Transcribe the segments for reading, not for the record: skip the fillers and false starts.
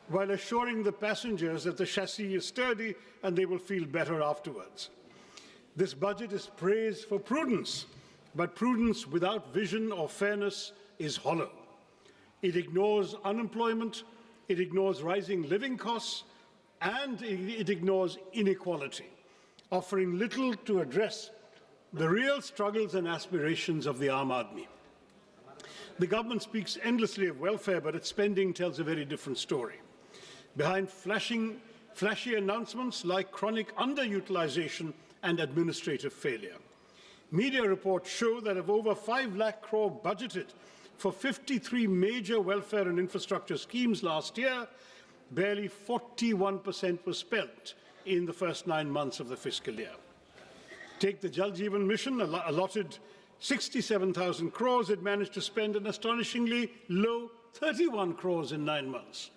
while assuring the passengers that the chassis is sturdy and they will feel better afterwards. This budget is praised for prudence, but prudence without vision or fairness is hollow. It ignores unemployment, it ignores rising living costs, and it ignores inequality, offering little to address the real struggles and aspirations of the Aam Aadmi. The government speaks endlessly of welfare, but its spending tells a very different story. Behind flashy announcements like chronic underutilization and administrative failure. Media reports show that of over 5 lakh crore budgeted for 53 major welfare and infrastructure schemes last year, barely 41% was spent in the first 9 months of the fiscal year. Take the Jal Jeevan Mission, allotted 67,000 crores, it managed to spend an astonishingly low 31 crores in 9 months.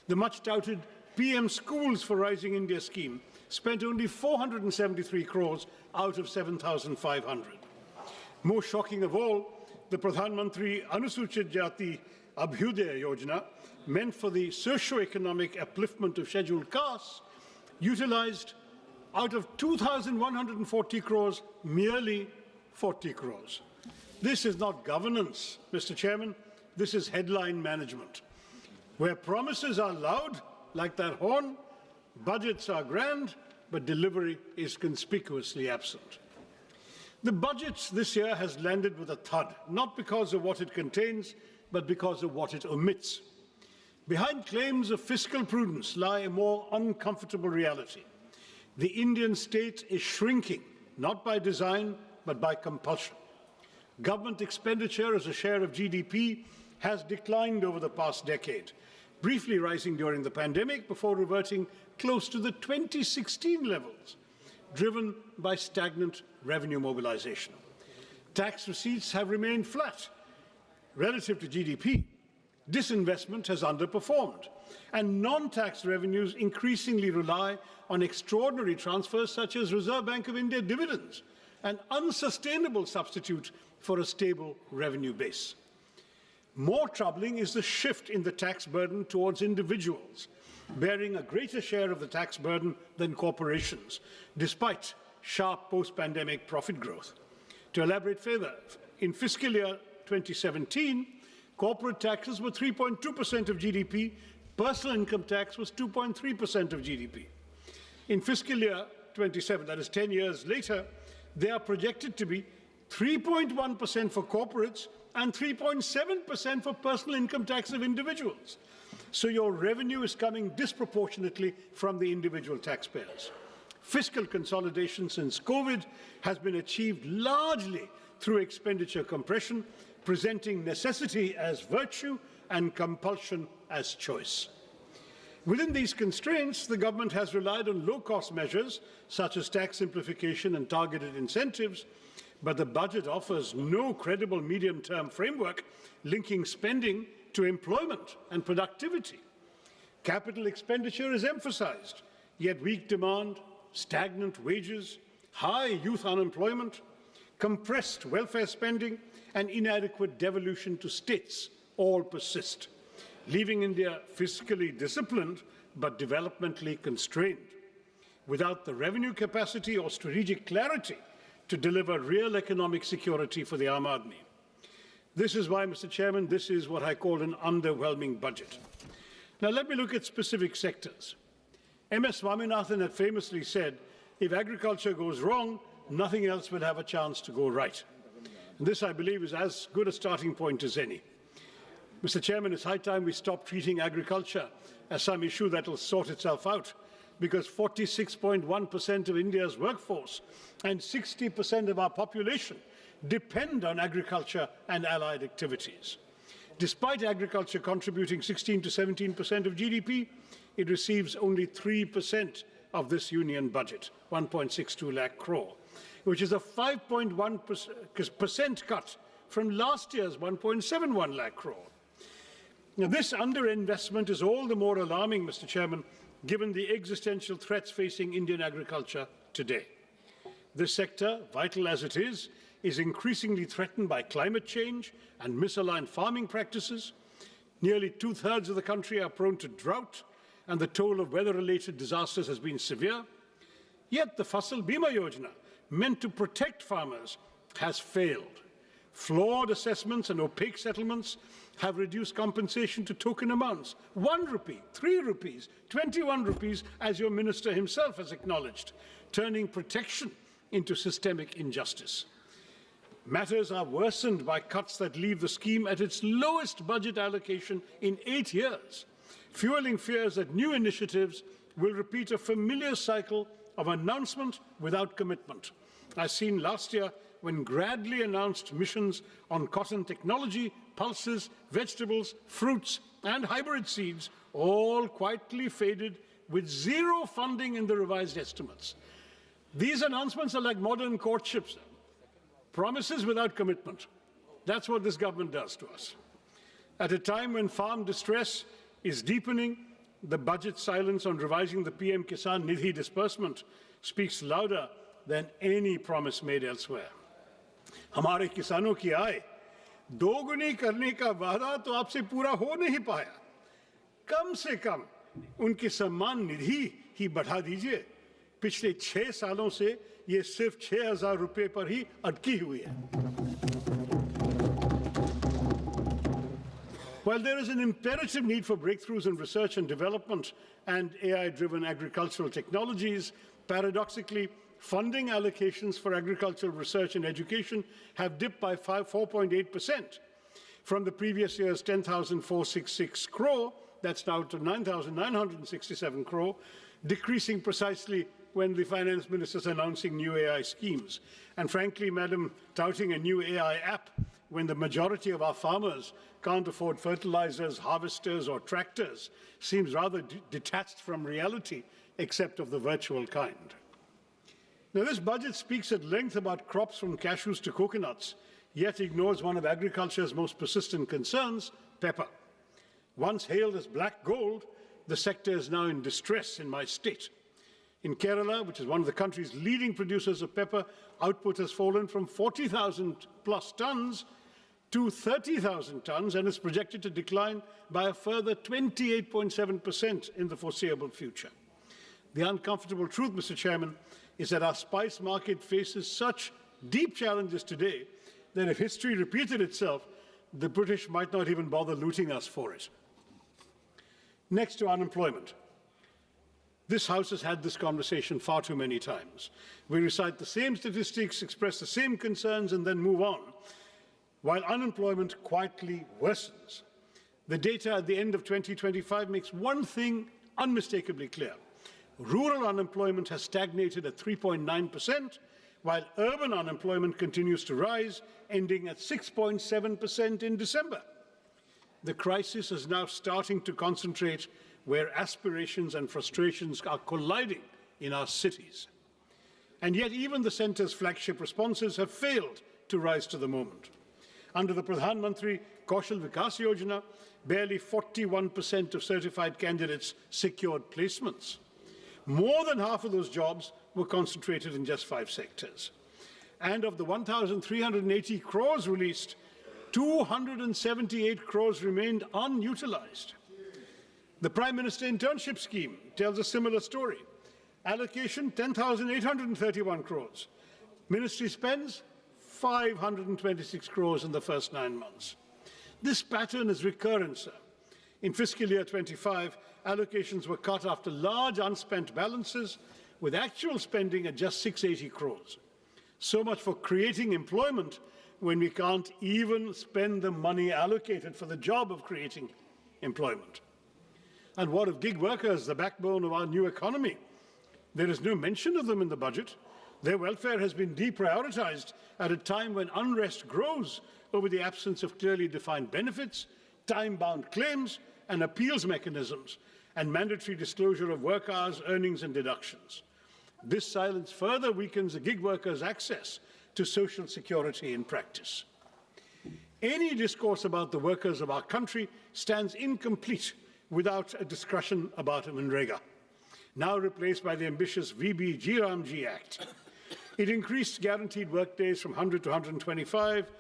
The much-touted PM Schools for Rising India scheme spent only 473 crores out of 7,500. Most shocking of all, the Pradhan Mantri Anusuchit Jati Abhyudaya Yojana, meant for the socio-economic upliftment of scheduled castes, utilized out of 2,140 crores, merely 40 crores. This is not governance, Mr. Chairman. This is headline management. Where promises are loud, like that horn, budgets are grand, but delivery is conspicuously absent. The budget this year has landed with a thud, not because of what it contains, but because of what it omits. Behind claims of fiscal prudence lie a more uncomfortable reality. The Indian state is shrinking, not by design, but by compulsion. Government expenditure as a share of GDP has declined over the past decade, briefly rising during the pandemic before reverting close to the 2016 levels, driven by stagnant revenue mobilization. Tax receipts have remained flat relative to GDP. Disinvestment has underperformed, and non-tax revenues increasingly rely on extraordinary transfers such as Reserve Bank of India dividends, an unsustainable substitute for a stable revenue base. More troubling is the shift in the tax burden towards individuals, bearing a greater share of the tax burden than corporations, despite sharp post-pandemic profit growth. To elaborate further, in fiscal year 2017, corporate taxes were 3.2% of GDP, personal income tax was 2.3% of GDP. In fiscal year 27, that is 10 years later, they are projected to be 3.1% for corporates and 3.7% for personal income tax of individuals. So your revenue is coming disproportionately from the individual taxpayers. Fiscal consolidation since COVID has been achieved largely through expenditure compression, presenting necessity as virtue and compulsion as choice. Within these constraints, the government has relied on low-cost measures such as tax simplification and targeted incentives, but the budget offers no credible medium-term framework linking spending to employment and productivity. Capital expenditure is emphasized, yet weak demand, stagnant wages, high youth unemployment, compressed welfare spending, and inadequate devolution to states all persist, leaving India fiscally disciplined but developmentally constrained, without the revenue capacity or strategic clarity to deliver real economic security for the Aam Aadmi. This is why, Mr. Chairman, this is what I call an underwhelming budget. Now let me look at specific sectors. M.S. Swaminathan had famously said, if agriculture goes wrong, nothing else will have a chance to go right. And this, I believe, is as good a starting point as any. Mr. Chairman, it's high time we stop treating agriculture as some issue that will sort itself out, because 46.1% of India's workforce and 60% of our population depend on agriculture and allied activities. Despite agriculture contributing 16 to 17% of GDP, it receives only 3% of this union budget, 1.62 lakh crore, which is a 5.1% cut from last year's 1.71 lakh crore. Now, this underinvestment is all the more alarming, Mr. Chairman, given the existential threats facing Indian agriculture today. This sector, vital as it is increasingly threatened by climate change and misaligned farming practices. Nearly two-thirds of the country are prone to drought, and the toll of weather-related disasters has been severe. Yet the Fasal Bima Yojana, meant to protect farmers, has failed. Flawed assessments and opaque settlements have reduced compensation to token amounts. 1 rupee, 3 rupees, 21 rupees, as your minister himself has acknowledged, turning protection into systemic injustice. Matters are worsened by cuts that leave the scheme at its lowest budget allocation in 8 years, fueling fears that new initiatives will repeat a familiar cycle of announcement without commitment, as seen last year when Gradley announced missions on cotton technology, pulses, vegetables, fruits, and hybrid seeds, all quietly faded with zero funding in the revised estimates. These announcements are like modern courtships, promises without commitment. That's what this government does to us. At a time when farm distress is deepening, the budget silence on revising the PM Kisan Nidhi disbursement speaks louder than any promise made elsewhere. हमारे किसानों की आय दोगुनी करने का वादा तो आपसे पूरा हो नहीं पाया। कम से कम उनकी सम्मान निधि ही बढ़ा दीजिए। पिछले 6 सालों से ये सिर्फ 6,000 रुपए पर ही अटकी हुई है। While there is an imperative need for breakthroughs in research and development and AI-driven agricultural technologies, paradoxically, funding allocations for agricultural research and education have dipped by 4.8% from the previous year's 10,466 crore, that's now to 9,967 crore, decreasing precisely when the finance minister is announcing new AI schemes. And frankly, Madam, touting a new AI app when the majority of our farmers can't afford fertilizers, harvesters, or tractors seems rather detached from reality, except of the virtual kind. Now, this budget speaks at length about crops from cashews to coconuts, yet ignores one of agriculture's most persistent concerns, pepper. Once hailed as black gold, the sector is now in distress in my state. In Kerala, which is one of the country's leading producers of pepper, output has fallen from 40,000 plus tons to 30,000 tons and is projected to decline by a further 28.7% in the foreseeable future. The uncomfortable truth, Mr. Chairman, is that our spice market faces such deep challenges today that if history repeated itself, the British might not even bother looting us for it. Next to unemployment. This House has had this conversation far too many times. We recite the same statistics, express the same concerns, and then move on, while unemployment quietly worsens. The data at the end of 2025 makes one thing unmistakably clear. Rural unemployment has stagnated at 3.9%, while urban unemployment continues to rise, ending at 6.7% in December. The crisis is now starting to concentrate where aspirations and frustrations are colliding in our cities. And yet even the centre's flagship responses have failed to rise to the moment. Under the Pradhan Mantri Kaushal Vikas Yojana, barely 41% of certified candidates secured placements. More than half of those jobs were concentrated in just 5 sectors. And of the 1,380 crores released, 278 crores remained unutilized. The Prime Minister Internship Scheme tells a similar story. Allocation, 10,831 crores. Ministry spends 526 crores in the first 9 months. This pattern is recurrent, sir. In fiscal year 25, allocations were cut after large unspent balances, with actual spending at just 680 crores. So much for creating employment when we can't even spend the money allocated for the job of creating employment. And what of gig workers, the backbone of our new economy? There is no mention of them in the budget. Their welfare has been deprioritized at a time when unrest grows over the absence of clearly defined benefits, time-bound claims, and appeals mechanisms, and mandatory disclosure of work hours, earnings, and deductions. This silence further weakens the gig workers' access to social security in practice. Any discourse about the workers of our country stands incomplete without a discussion about Manrega, now replaced by the ambitious VBG Ramji Act. It increased guaranteed work days from 100 to 125,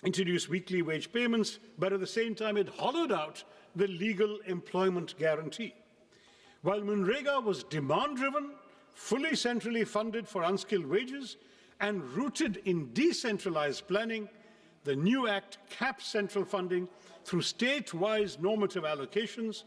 introduced weekly wage payments, but at the same time it hollowed out the legal employment guarantee. While Manrega was demand-driven, fully centrally funded for unskilled wages, and rooted in decentralized planning, the new Act caps central funding through state-wise normative allocations,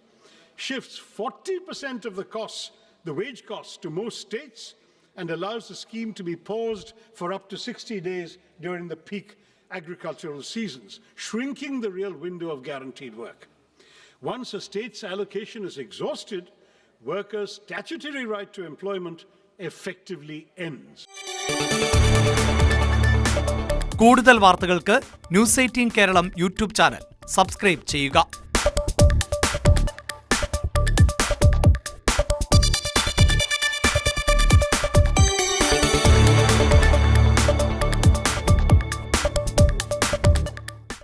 shifts 40% of the wage costs to most states, and allows the scheme to be paused for up to 60 days during the peak agricultural seasons, shrinking the real window of guaranteed work. Once a state's allocation is exhausted, workers' statutory right to employment effectively ends. കൂടുതൽ വാർത്തകൾക്ക് news 18 Keralam YouTube channel subscribe ചെയ്യുക.